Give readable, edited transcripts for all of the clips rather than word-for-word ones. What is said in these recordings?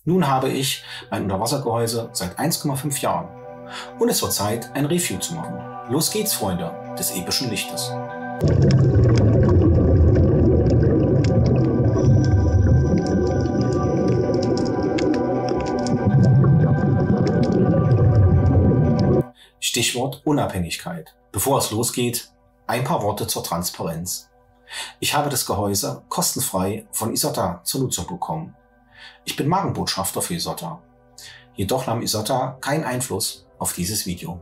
Nun habe ich mein Unterwassergehäuse seit 1,5 Jahren und es wird Zeit, ein Review zu machen. Los geht's, Freunde des epischen Lichtes. Stichwort Unabhängigkeit. Bevor es losgeht, ein paar Worte zur Transparenz. Ich habe das Gehäuse kostenfrei von Isotta zur Nutzung bekommen. Ich bin Markenbotschafter für Isotta. Jedoch nahm Isotta keinen Einfluss auf dieses Video.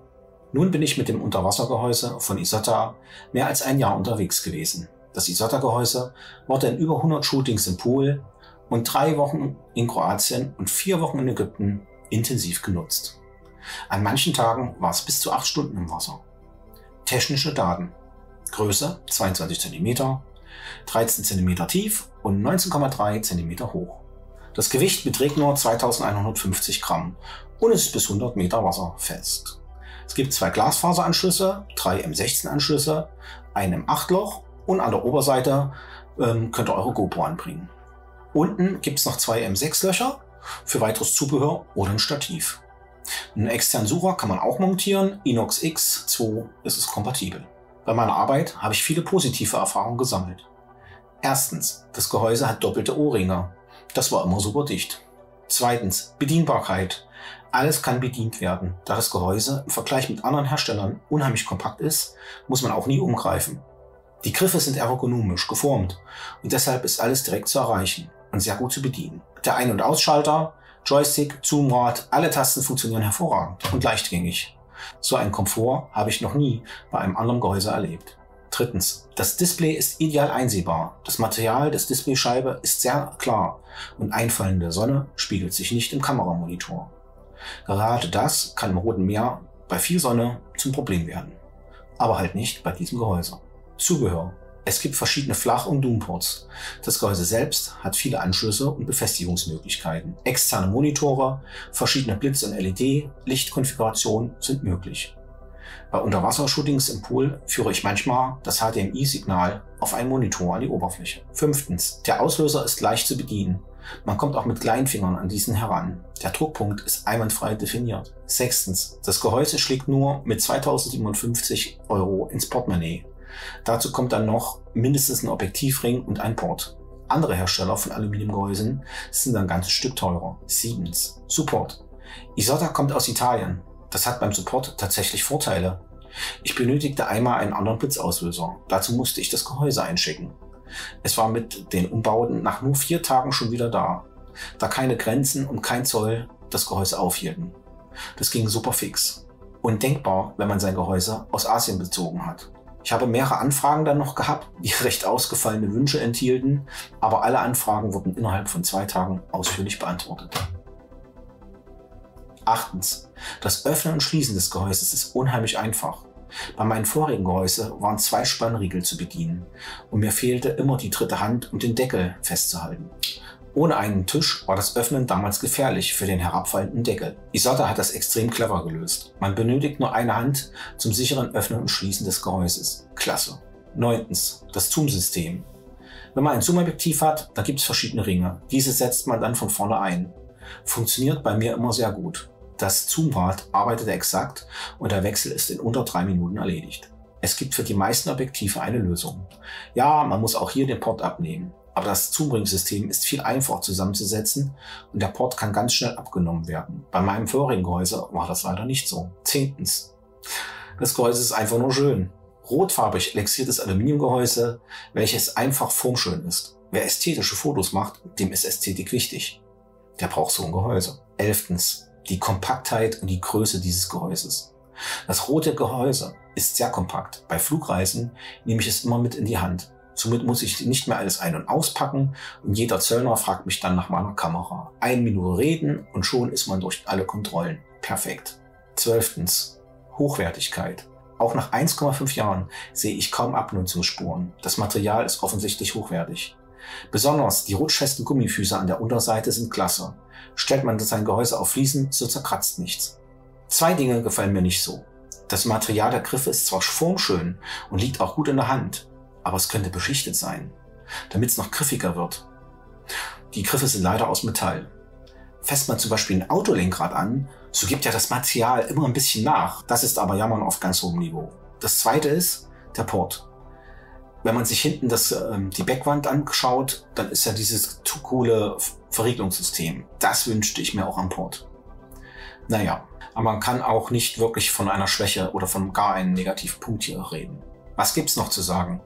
Nun bin ich mit dem Unterwassergehäuse von Isotta mehr als ein Jahr unterwegs gewesen. Das Isotta-Gehäuse wurde in über 100 Shootings im Pool und 3 Wochen in Kroatien und 4 Wochen in Ägypten intensiv genutzt. An manchen Tagen war es bis zu 8 Stunden im Wasser. Technische Daten. Größe 22 cm, 13 cm tief und 19,3 cm hoch. Das Gewicht beträgt nur 2150 Gramm und es ist bis 100 Meter wasserfest. Es gibt 2 Glasfaseranschlüsse, 3 M16-Anschlüsse, einen M8-Loch und an der Oberseite könnt ihr eure GoPro anbringen. Unten gibt es noch 2 M6-Löcher für weiteres Zubehör oder ein Stativ. Einen externen Sucher kann man auch montieren, Inox X2 ist es kompatibel. Bei meiner Arbeit habe ich viele positive Erfahrungen gesammelt. Erstens, das Gehäuse hat doppelte O-Ringe. Das war immer super dicht. Zweitens, Bedienbarkeit. Alles kann bedient werden. Da das Gehäuse im Vergleich mit anderen Herstellern unheimlich kompakt ist, muss man auch nie umgreifen. Die Griffe sind ergonomisch geformt und deshalb ist alles direkt zu erreichen und sehr gut zu bedienen. Der Ein- und Ausschalter, Joystick, Zoomrad, alle Tasten funktionieren hervorragend und leichtgängig. So einen Komfort habe ich noch nie bei einem anderen Gehäuse erlebt. Drittens, das Display ist ideal einsehbar. Das Material des Displayscheibe ist sehr klar und einfallende Sonne spiegelt sich nicht im Kameramonitor. Gerade das kann im Roten Meer bei viel Sonne zum Problem werden. Aber halt nicht bei diesem Gehäuse. Zubehör. Es gibt verschiedene Flach- und Doom-Ports. Das Gehäuse selbst hat viele Anschlüsse und Befestigungsmöglichkeiten. Externe Monitore, verschiedene Blitz- und LED-Lichtkonfigurationen sind möglich. Bei Unterwassershootings im Pool führe ich manchmal das HDMI-Signal auf einen Monitor an die Oberfläche. Fünftens, der Auslöser ist leicht zu bedienen. Man kommt auch mit kleinen Fingern an diesen heran. Der Druckpunkt ist einwandfrei definiert. Sechstens, das Gehäuse schlägt nur mit 2057 € ins Portemonnaie. Dazu kommt dann noch mindestens ein Objektivring und ein Port. Andere Hersteller von Aluminiumgehäusen sind dann ein ganzes Stück teurer. Siebtens, Support. Isotta kommt aus Italien. Das hat beim Support tatsächlich Vorteile. Ich benötigte einmal einen anderen Blitzauslöser. Dazu musste ich das Gehäuse einschicken. Es war mit den Umbauten nach nur 4 Tagen schon wieder da, keine Grenzen und kein Zoll das Gehäuse aufhielten. Das ging super fix. Undenkbar, wenn man sein Gehäuse aus Asien bezogen hat. Ich habe mehrere Anfragen dann noch gehabt, die recht ausgefallene Wünsche enthielten, aber alle Anfragen wurden innerhalb von 2 Tagen ausführlich beantwortet. Achtens, das Öffnen und Schließen des Gehäuses ist unheimlich einfach. Bei meinem vorigen Gehäuse waren 2 Spannriegel zu bedienen und mir fehlte immer die dritte Hand, um den Deckel festzuhalten. Ohne einen Tisch war das Öffnen damals gefährlich für den herabfallenden Deckel. Isotta hat das extrem clever gelöst. Man benötigt nur eine Hand zum sicheren Öffnen und Schließen des Gehäuses. Klasse. Neuntens, das Zoom-System. Wenn man ein Zoom-Objektiv hat, dann gibt es verschiedene Ringe. Diese setzt man dann von vorne ein. Funktioniert bei mir immer sehr gut. Das Zoomrad arbeitet exakt und der Wechsel ist in unter 3 Minuten erledigt. Es gibt für die meisten Objektive eine Lösung. Ja, man muss auch hier den Port abnehmen. Aber das Zoom-Ring-System ist viel einfacher zusammenzusetzen und der Port kann ganz schnell abgenommen werden. Bei meinem vorigen Gehäuse war das leider nicht so. Zehntens. Das Gehäuse ist einfach nur schön. Rotfarbig lexiertes Aluminiumgehäuse, welches einfach formschön ist. Wer ästhetische Fotos macht, dem ist Ästhetik wichtig. Der braucht so ein Gehäuse. 11. Die Kompaktheit und die Größe dieses Gehäuses. Das rote Gehäuse ist sehr kompakt. Bei Flugreisen nehme ich es immer mit in die Hand. Somit muss ich nicht mehr alles ein- und auspacken und jeder Zöllner fragt mich dann nach meiner Kamera. 1 Minute reden und schon ist man durch alle Kontrollen. Perfekt. 12. Hochwertigkeit. Auch nach 1,5 Jahren sehe ich kaum Abnutzungsspuren. Das Material ist offensichtlich hochwertig. Besonders die rutschfesten Gummifüße an der Unterseite sind klasse. Stellt man sein Gehäuse auf Fliesen, so zerkratzt nichts. 2 Dinge gefallen mir nicht so. Das Material der Griffe ist zwar formschön und liegt auch gut in der Hand, aber es könnte beschichtet sein, damit es noch griffiger wird. Die Griffe sind leider aus Metall. Fasst man zum Beispiel ein Autolenkrad an, so gibt ja das Material immer ein bisschen nach. Das ist aber Jammern auf ganz hohem Niveau. Das zweite ist der Port. Wenn man sich hinten die Backwand anschaut, dann ist ja dieses coole Verriegelungssystem. Das wünschte ich mir auch am Port. Naja, aber man kann auch nicht wirklich von einer Schwäche oder von gar einem negativen Punkt hier reden. Was gibt's noch zu sagen?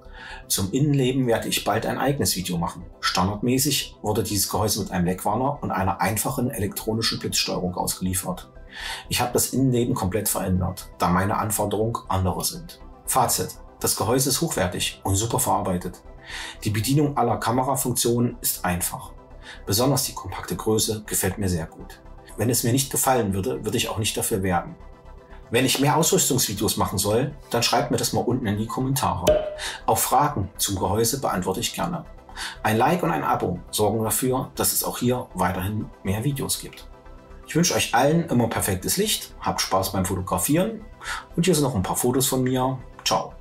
Zum Innenleben werde ich bald ein eigenes Video machen. Standardmäßig wurde dieses Gehäuse mit einem Leckwarner und einer einfachen elektronischen Blitzsteuerung ausgeliefert. Ich habe das Innenleben komplett verändert, da meine Anforderungen andere sind. Fazit: Das Gehäuse ist hochwertig und super verarbeitet. Die Bedienung aller Kamerafunktionen ist einfach. Besonders die kompakte Größe gefällt mir sehr gut. Wenn es mir nicht gefallen würde, würde ich auch nicht dafür werben. Wenn ich mehr Ausrüstungsvideos machen soll, dann schreibt mir das mal unten in die Kommentare. Auch Fragen zum Gehäuse beantworte ich gerne. Ein Like und ein Abo sorgen dafür, dass es auch hier weiterhin mehr Videos gibt. Ich wünsche euch allen immer perfektes Licht, habt Spaß beim Fotografieren und hier sind noch ein paar Fotos von mir. Ciao.